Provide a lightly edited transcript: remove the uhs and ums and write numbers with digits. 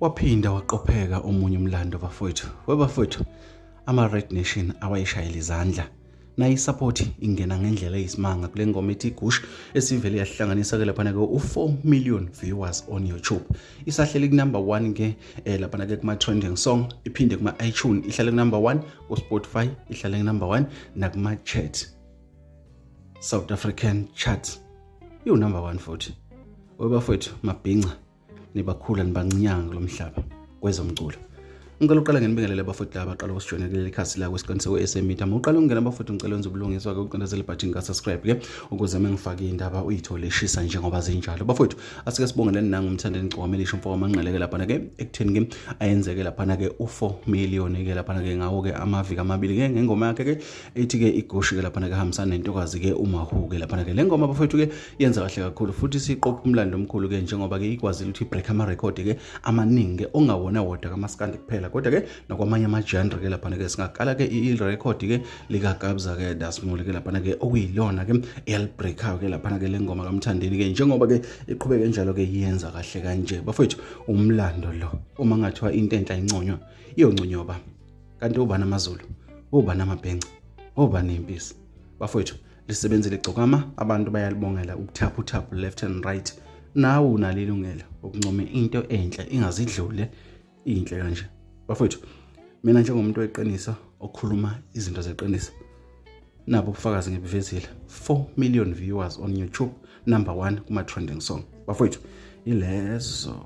Waphinda waqopheka omunye umlando bafowethu. Webafowethu, ama-Red Nation awayishayela izandla. Na i-support ingena ngendlela eyisimanga kule ngoma ethi Gush esivele yahlanganisa ke lapha ke u4 million viewers on YouTube. Isahleli ku number 1 ke lapha ke kuma trending song, iphinde kuma iTunes ihlale ku number 1, ku Spotify ihlale ku number 1 na kuma chat South African charts. You number 1 futhi. Webafowethu mabhinca nibakhula nibancinyanga kulomhlaba kwezomculo. Ngicela uqala ngenibingelele abafowethu abaqala ukusijoyina kuleli khasi la kwesiqiniseko SMedia. Mawuqala ungena abafowethu ngicela wenze ubulungiswa ke uqondazela ibutton ka subscribe ke ukuze mengifake indaba uyithole shisa njengoba zinjalo. Bafowethu asike sibongeleni nangu umthandeni IGcokama Elisha umfoko amanqeleke lapha ke ekutheni ke ayenzeke lapha ke u4 million ke lapha ke ngawo ke amaviki amabili ke ngengoma yakhe ke ethi ke igoshi ke lapha ke hambisana nentokazi ke uMawhoo ke lapha ke le ngoma bafowethu ke yenza kahle kakhulu futhi siqopha umlando omkhulu ke njengoba ke ikwazile ukuthi break ama record ke amaningi ongawona wodwa kamaskandi kuphela kodwa ke nakwamanye ama-genre ke lapha ke singaqala ke i-record ke likagabza ke dasmule ke lapha ke okuyilona ke eyalibreaka ke lapha ke lengoma kaMthandeni ke njengoba ke iqhubeke njalo ke yenza kahle kanje bafowethu umlando lo uma ngathiwa into enhle ayinconywa iyonconywa kanti uba namazulu uba namabhenca uba nempisi bafowethu lisebenzile IGcokama abantu bayalibongela ubuthaphu left and right nawe unalilungelo ukuncoma into enhle ingazidlule inhle kanje bafowethu mina njengomuntu weqiniso okhuluma izinto zeqiniso nabo ubufakazi ngibuvezile 4 million viewers on YouTube number 1 kuma trending song bafowethu ilezo